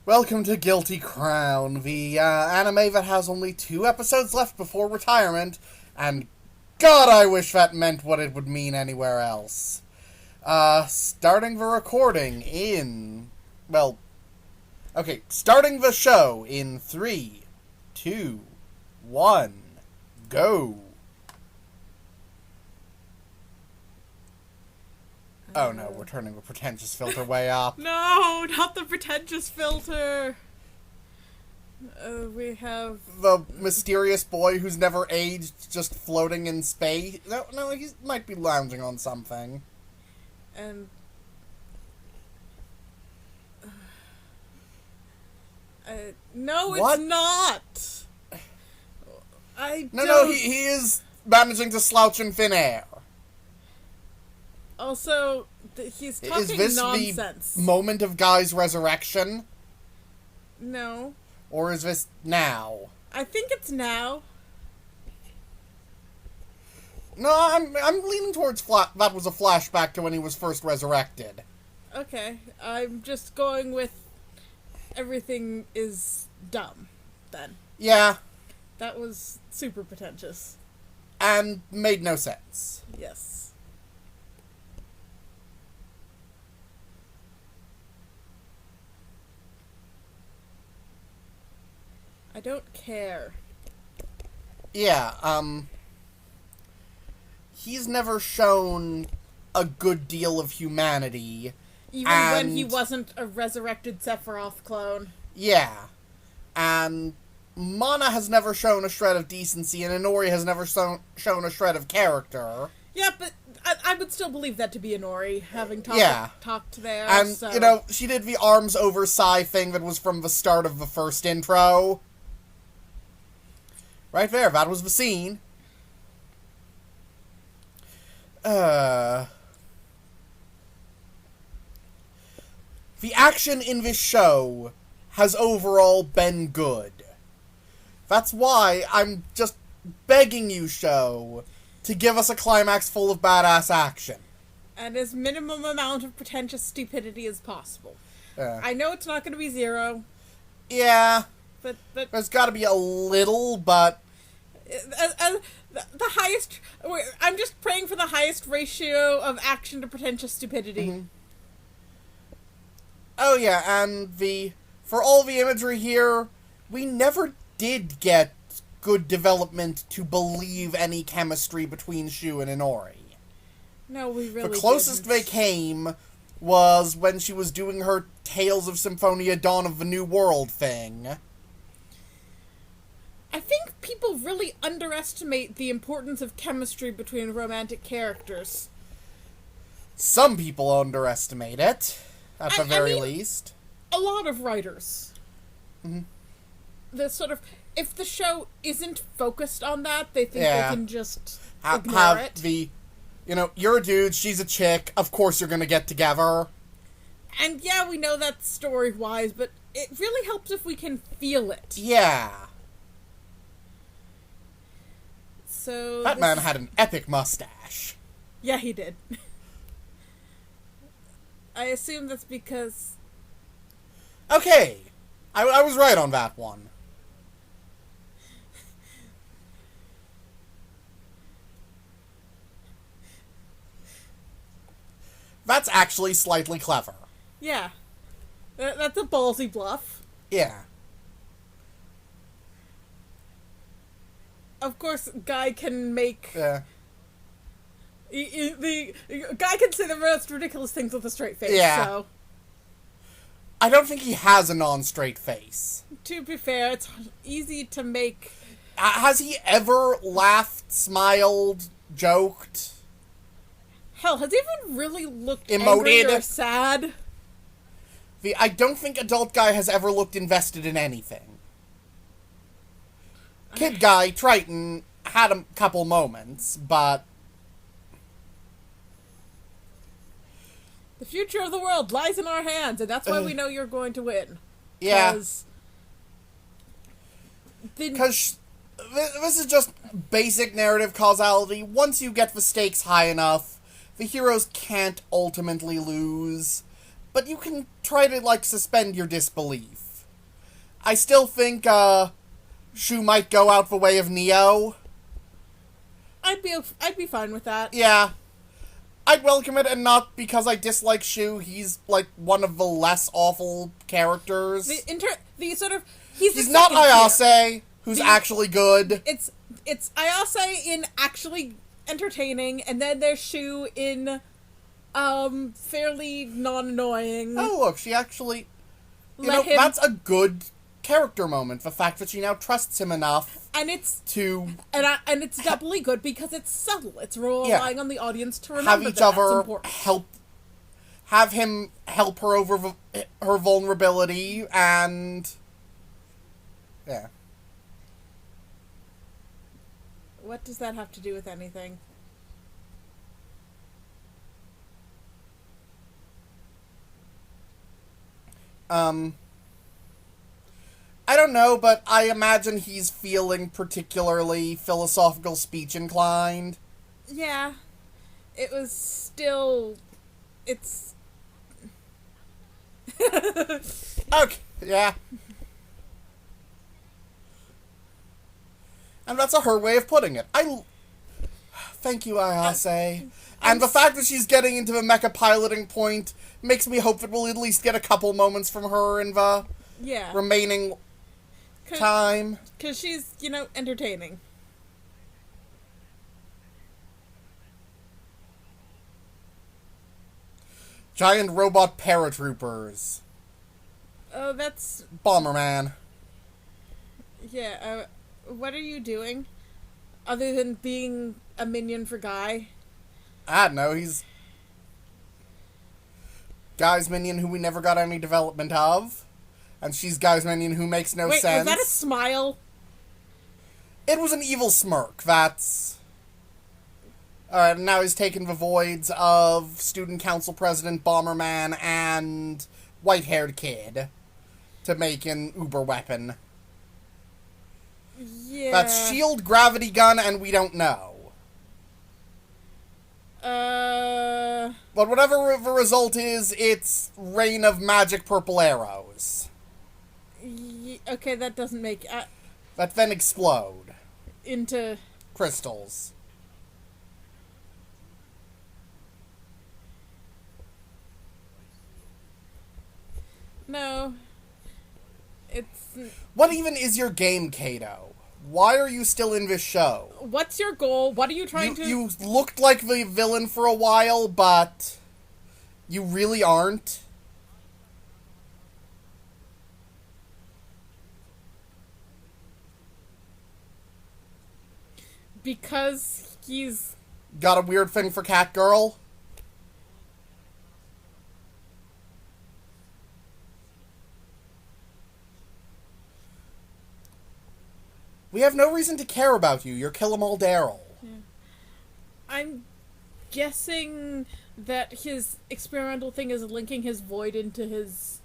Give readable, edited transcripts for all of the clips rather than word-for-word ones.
Welcome to Guilty Crown, the anime that has only 2 episodes left before retirement, and God, I wish that meant what it would mean anywhere else. Starting the recording in... starting the show in 3, 2, 1, go. Oh no, we're turning the pretentious filter way up. No, not the pretentious filter. We have... The mysterious boy who's never aged, just floating in space. No, he might be lounging on something. And... no, it's What? not! No, he is managing to slouch in thin air. Also, he's talking nonsense. Is this the moment of Guy's resurrection? No. Or is this now? I think it's now. No, I'm leaning towards that was a flashback to when he was first resurrected. Okay, I'm just going with everything is dumb, then. Yeah. That was super pretentious. And made no sense. Yes. I don't care. Yeah, he's never shown a good deal of humanity. Even when he wasn't a resurrected Sephiroth clone. Yeah. And Mana has never shown a shred of decency, and Inori has never shown a shred of character. Yeah, but I would still believe that to be Inori, having talked there. And, so. She did the arms over Sai thing that was from the start of the first intro. Right there, that was the scene. The action in this show has overall been good. That's why I'm just begging you, show, to give us a climax full of badass action. And as minimum amount of pretentious stupidity as possible. I know it's not going to be 0. Yeah. But there's got to be a little, but the highest. I'm just praying for the highest ratio of action to pretentious stupidity. Mm-hmm. Oh yeah, and for all the imagery here, we never did get good development to believe any chemistry between Shu and Inori. No, we really. The closest they came was when she was doing her Tales of Symphonia Dawn of the New World thing. I think people really underestimate the importance of chemistry between romantic characters. Some people underestimate it, at the very least. A lot of writers. Mm-hmm. The sort of, if the show isn't focused on that, they think they can just ignore it. You're a dude, she's a chick, of course you're gonna get together. And yeah, we know that story-wise, but it really helps if we can feel it. Yeah. So that man had an epic mustache. Yeah, he did. I assume that's because... Okay. I was right on that one. That's actually slightly clever. Yeah. That's a ballsy bluff. Yeah. Of course, Guy can make... Yeah. The Guy can say the most ridiculous things with a straight face, yeah. So... I don't think he has a non-straight face. To be fair, it's easy to make... Has he ever laughed, smiled, joked? Hell, has he even really looked emoted? Angry or sad? I don't think adult Guy has ever looked invested in anything. Kid Guy, Triton, had a couple moments, but... The future of the world lies in our hands, and that's why we know you're going to win. Yeah. Because this is just basic narrative causality. Once you get the stakes high enough, the heroes can't ultimately lose, but you can try to, suspend your disbelief. I still think, Shu might go out the way of Neo. I'd be fine with that. Yeah. I'd welcome it, and not because I dislike Shu. He's, like, one of the less awful characters. The sort of... He's not Ayase, who's actually good. It's Ayase in actually entertaining, and then there's Shu in, fairly non-annoying. Oh, look, she actually... that's a good character moment. The fact that she now trusts him enough and it's doubly good because it's subtle. It's relying on the audience to remember have each other important. have him help her over her vulnerability, and yeah. What does that have to do with anything? I don't know, but I imagine he's feeling particularly philosophical speech inclined. Yeah. It was still... It's... Okay, yeah. And that's her way of putting it. Thank you, Ayase. And the fact that she's getting into the mecha piloting point makes me hope that we'll at least get a couple moments from her in the remaining time. Because she's, entertaining. Giant robot paratroopers. Oh, that's... Bomberman. Yeah, what are you doing? Other than being a minion for Guy? I don't know, he's... Guy's minion who we never got any development of. And she's Guy's minion who makes no sense. Was that a smile? It was an evil smirk, that's... Alright, now he's taken the voids of Student Council President Bomberman and white-haired kid to make an uber weapon. Yeah. That's shield, gravity gun, and we don't know. But whatever the result is, it's rain of magic purple arrows. Okay, that doesn't make... that then explode. Into... crystals. No. It's... What even is your game, Kato? Why are you still in this show? What's your goal? What are you trying to... You looked like the villain for a while, but... you really aren't? Because he's... got a weird thing for Catgirl? We have no reason to care about you. You're Kill 'Em All Daryl. Yeah. I'm guessing that his experimental thing is linking his void into his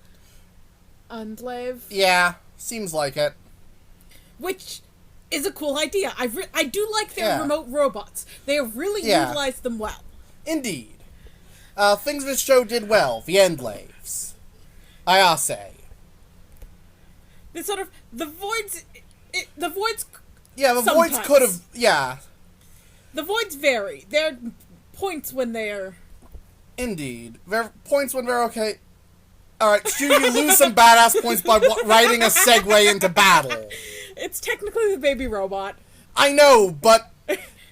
enclave. Yeah, seems like it. Which is a cool idea. I do like their remote robots. They have really utilized them well. Indeed. Things this show did well. The Endlaves. Ayase. The sort of... The voids... the voids... Yeah, the voids could have... Yeah. The voids vary. There are points when they're... Indeed. There are points when they're okay. Alright, Stu, you lose some badass points by riding a Segway into battle. It's technically the baby robot. I know, but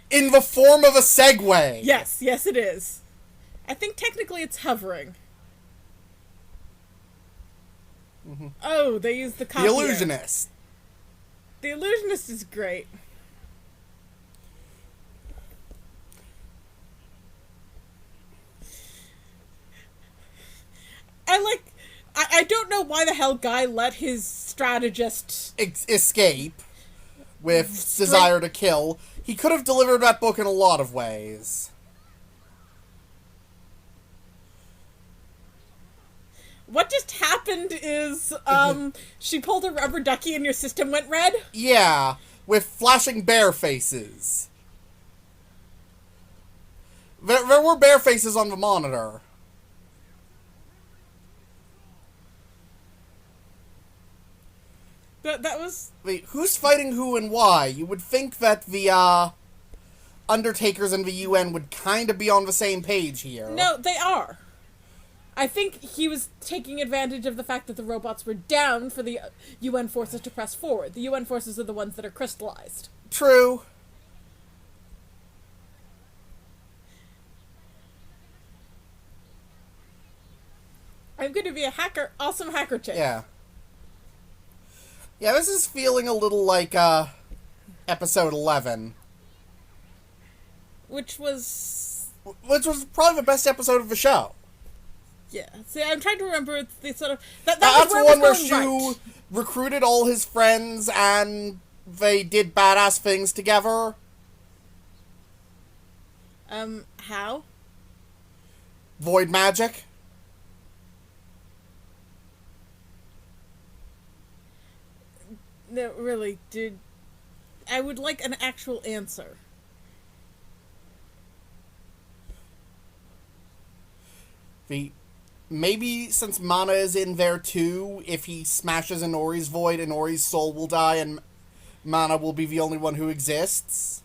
in the form of a Segway. Yes, it is. I think technically it's hovering. Mm-hmm. Oh, they use the copier. The Illusionist. The Illusionist is great. I don't know why the hell Guy let his strategist... escape with desire to kill. He could have delivered that book in a lot of ways. What just happened is, she pulled a rubber ducky and your system went red? Yeah, with flashing bear faces. There were bear faces on the monitor. That was... Wait, who's fighting who and why? You would think that the, Undertakers and the UN would kind of be on the same page here. No, they are. I think he was taking advantage of the fact that the robots were down for the UN forces to press forward. The UN forces are the ones that are crystallized. True. I'm going to be a hacker, awesome hacker chick. Yeah. Yeah, this is feeling a little like, episode 11. Which was probably the best episode of the show. Yeah. See, I'm trying to remember the sort of... That's the one where Shu right. recruited all his friends and they did badass things together. How? Void magic. No, really, dude. I would like an actual answer. Maybe since Mana is in there too, if he smashes Inori's void, Inori's soul will die and Mana will be the only one who exists.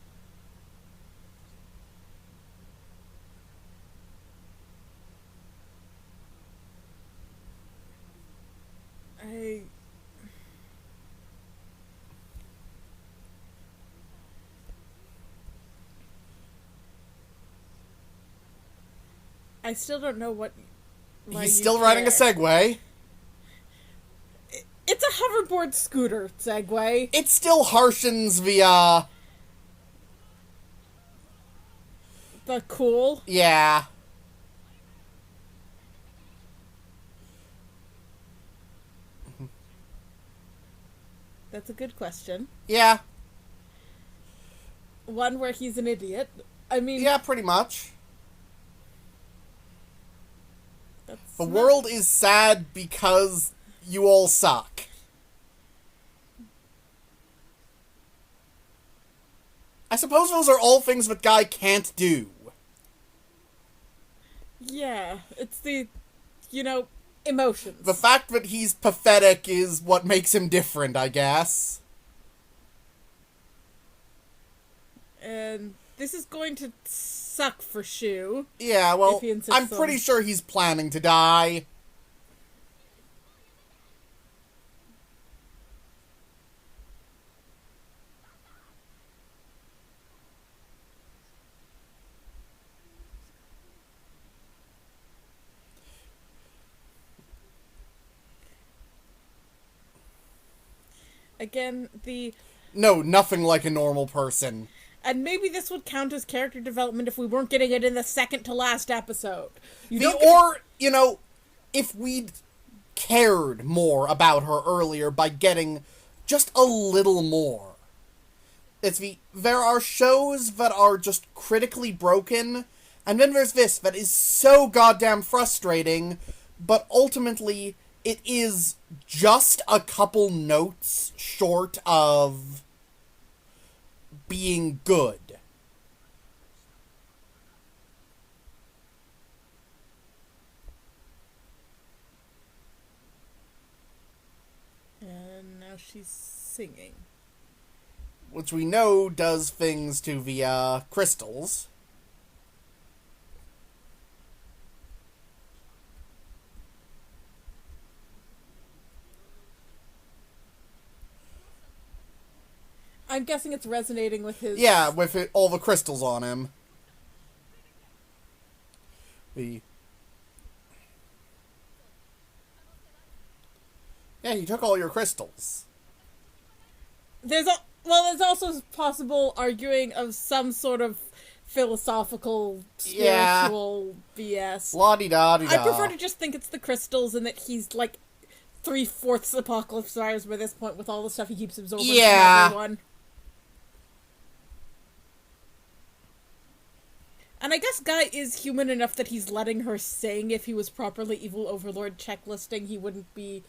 I still don't know what... He's still riding a Segway. It's a hoverboard scooter Segway. It still harshens the, The cool. Yeah. That's a good question. Yeah. One where he's an idiot. I mean... Yeah, pretty much. That's the world is sad because you all suck. I suppose those are all things that Guy can't do. Yeah, it's the, emotions. The fact that he's pathetic is what makes him different, I guess. And this is going to suck for Shu. Yeah, well, I'm on... pretty sure he's planning to die. Again, No, nothing like a normal person. And maybe this would count as character development if we weren't getting it in the second to last episode. If we'd cared more about her earlier by getting just a little more. There are shows that are just critically broken, and then there's this that is so goddamn frustrating, but ultimately it is just a couple notes short of being good. And now she's singing. Which we know does things to the, crystals. I'm guessing it's resonating with his... Yeah, with all the crystals on him. Yeah, he took all your crystals. There's also possible arguing of some sort of philosophical, spiritual BS. La-di-da-di-da. I prefer to just think it's the crystals and that he's, 3/4 Apocalypse virus by this point with all the stuff he keeps absorbing from everyone. And I guess Guy is human enough that he's letting her sing. If he was properly Evil Overlord checklisting, he wouldn't be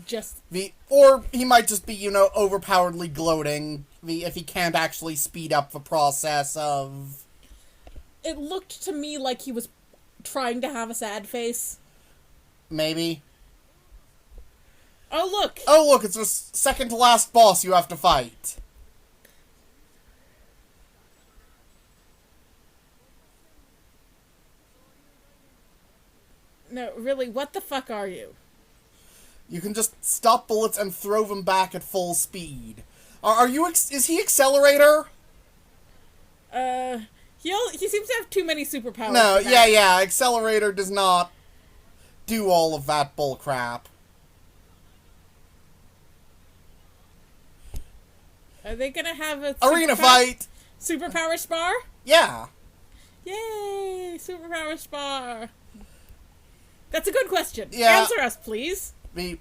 just... Or he might just be, overpoweredly gloating if he can't actually speed up the process of... It looked to me like he was trying to have a sad face. Maybe. Oh, look! Oh, look, it's the second to last boss you have to fight. No, really, what the fuck are you? You can just stop bullets and throw them back at full speed. Are you, is he Accelerator? He seems to have too many superpowers. No, for that. yeah, Accelerator does not do all of that bullcrap. Are they gonna have a Arena fight! superpower spar? Yeah. Yay! Superpower spar. That's a good question. Yeah. Answer us, please.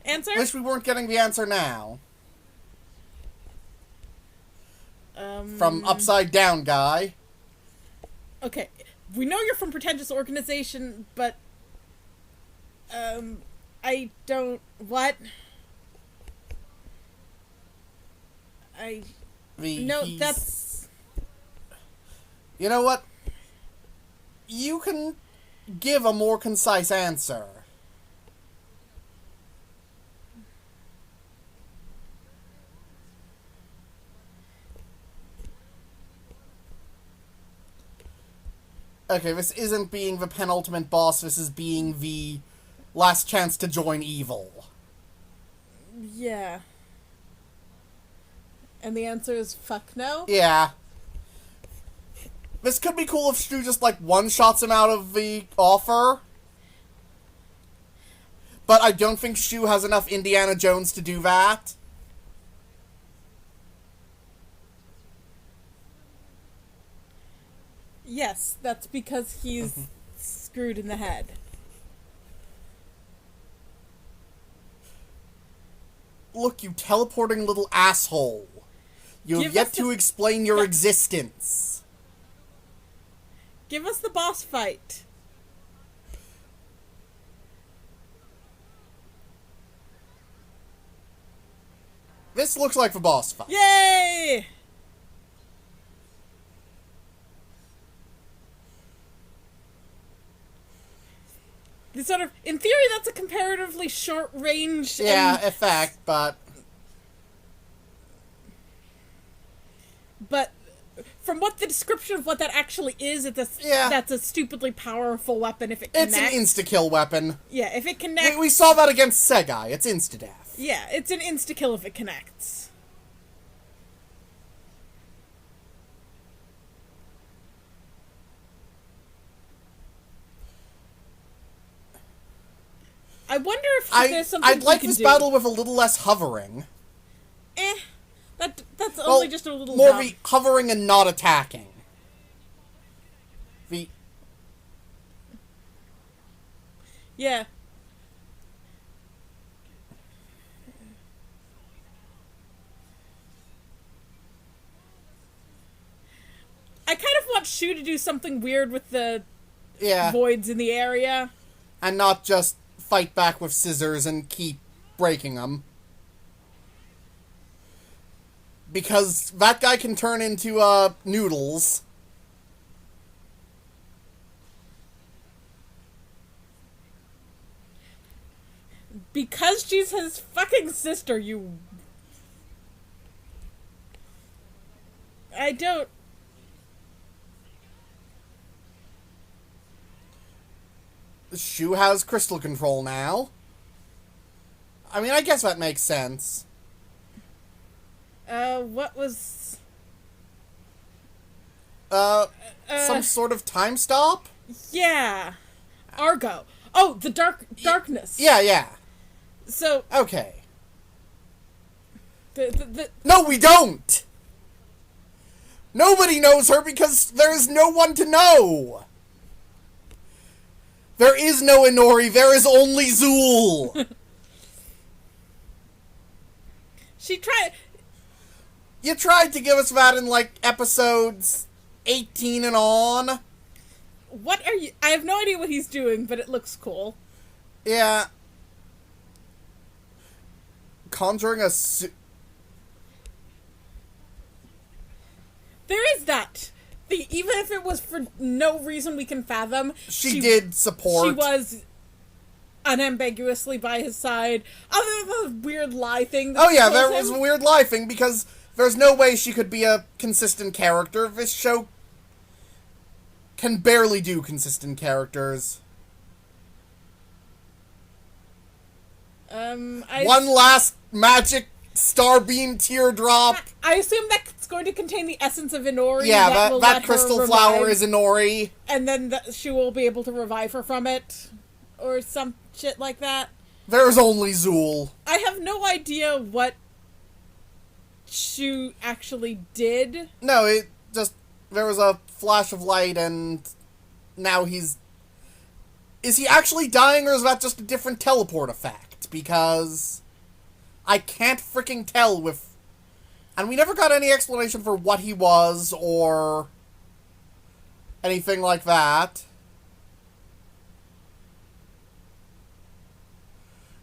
Answer? Wish we weren't getting the answer now. From Upside Down Guy. Okay. We know you're from pretentious organization, but... I don't... What? That's... You know what? You can give a more concise answer. Okay, this isn't being the penultimate boss, this is being the last chance to join evil. Yeah. And the answer is fuck no? Yeah. This could be cool if Stu just, like, one-shots him out of the offer. But I don't think Stu has enough Indiana Jones to do that. Yes, that's because he's screwed in the head. Look, you teleporting little asshole. You have yet to explain your existence. Give us the boss fight. This looks like the boss fight. Yay! The sort of, in theory, that's a comparatively short range. Yeah, effect, but from what the description of what that actually is, that's a stupidly powerful weapon if it connects. it's an insta-kill weapon. Yeah, if it connects. We saw that against Segai. It's insta-death. Yeah, it's an insta-kill if it connects. I wonder if there's something I'd like you can this do. battle with a little less hovering. That's only just a little more dumb. the hovering and not attacking. Yeah. I kind of want Shu to do something weird with the voids in the area. And not just fight back with scissors and keep breaking them. Because that guy can turn into, noodles. Because she's his fucking sister, you... I don't... Shu has crystal control now. I mean, I guess that makes sense. What was... some sort of time stop? Yeah. Argo. Oh, the darkness. Yeah. So... Okay. The No, we don't! Nobody knows her because there is no one to know! There is no Inori, there is only Zool! She tried... You tried to give us that in, like, episodes 18 and on. What are you... I have no idea what he's doing, but it looks cool. Yeah. Conjuring a There is that. Even if it was for no reason we can fathom. She did support. She was... unambiguously by his side, other than the weird lie thing. Oh yeah, there was a weird lie thing, because there's no way she could be a consistent character. This show can barely do consistent characters. One last magic starbeam teardrop. I assume that's going to contain the essence of Inori. Yeah, that crystal flower is Inori. And then she will be able to revive her from it. Or some shit like that. There's only Zool. I have no idea what Shu actually did. No, it just... There was a flash of light and now he's... Is he actually dying, or is that just a different teleport effect? Because I can't freaking tell with... And we never got any explanation for what he was, or anything like that.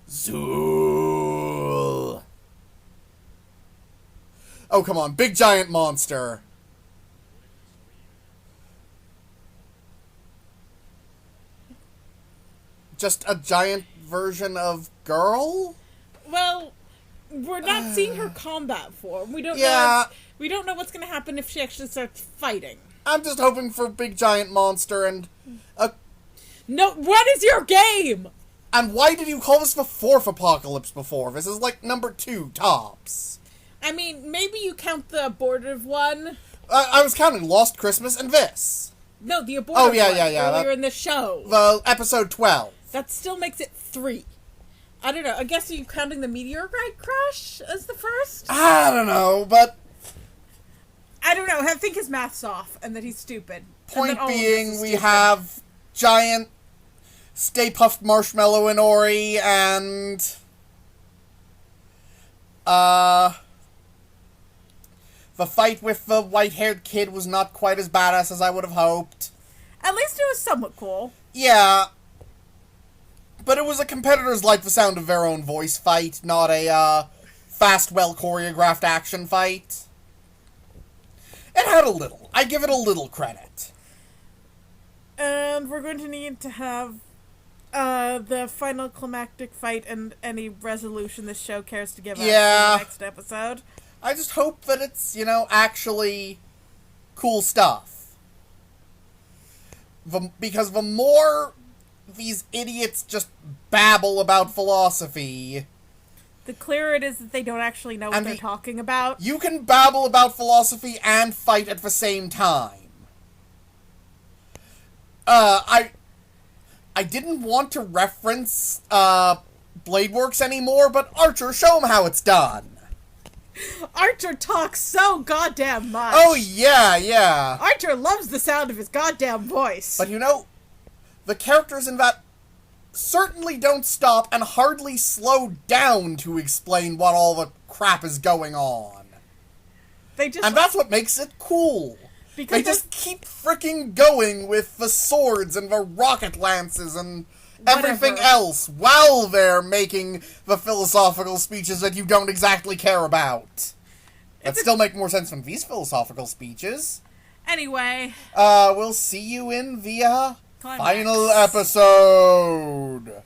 Zool. Oh, come on. Big giant monster. Just a giant version of girl? Well, we're not seeing her combat form. We don't Yeah. know what's going to happen if she actually starts fighting. I'm just hoping for big giant monster and No, what is your game? And why did you call this the fourth apocalypse before? This is like number 2 tops. I mean, maybe you count the abortive one. I was counting Lost Christmas and this. No, the abortive one earlier in the show. The episode 12. That still makes it 3. I don't know. I guess, are you counting the meteorite crash as the first? I don't know, but... I don't know. I think his math's off and that he's stupid. Point being, we have giant Stay Puft Marshmallow Inori and... The fight with the white-haired kid was not quite as badass as I would have hoped. At least it was somewhat cool. Yeah. But it was a competitors like the sound of their own voice fight, not a, fast, well-choreographed action fight. It had a little. I give it a little credit. And we're going to need to have the final climactic fight and any resolution this show cares to give us in the next episode. I just hope that it's, actually cool stuff. Because the more these idiots just babble about philosophy... The clearer it is that they don't actually know what they're talking about. You can babble about philosophy and fight at the same time. I didn't want to reference, Bladeworks anymore, but Archer, show them how it's done. Archer talks so goddamn much. Oh, yeah. Archer loves the sound of his goddamn voice. But the characters in that certainly don't stop and hardly slow down to explain what all the crap is going on. And that's what makes it cool. Because they just keep freaking going with the swords and the rocket lances and everything else while they're making the philosophical speeches that you don't exactly care about. That still make more sense than these philosophical speeches. Anyway. We'll see you in the final episode.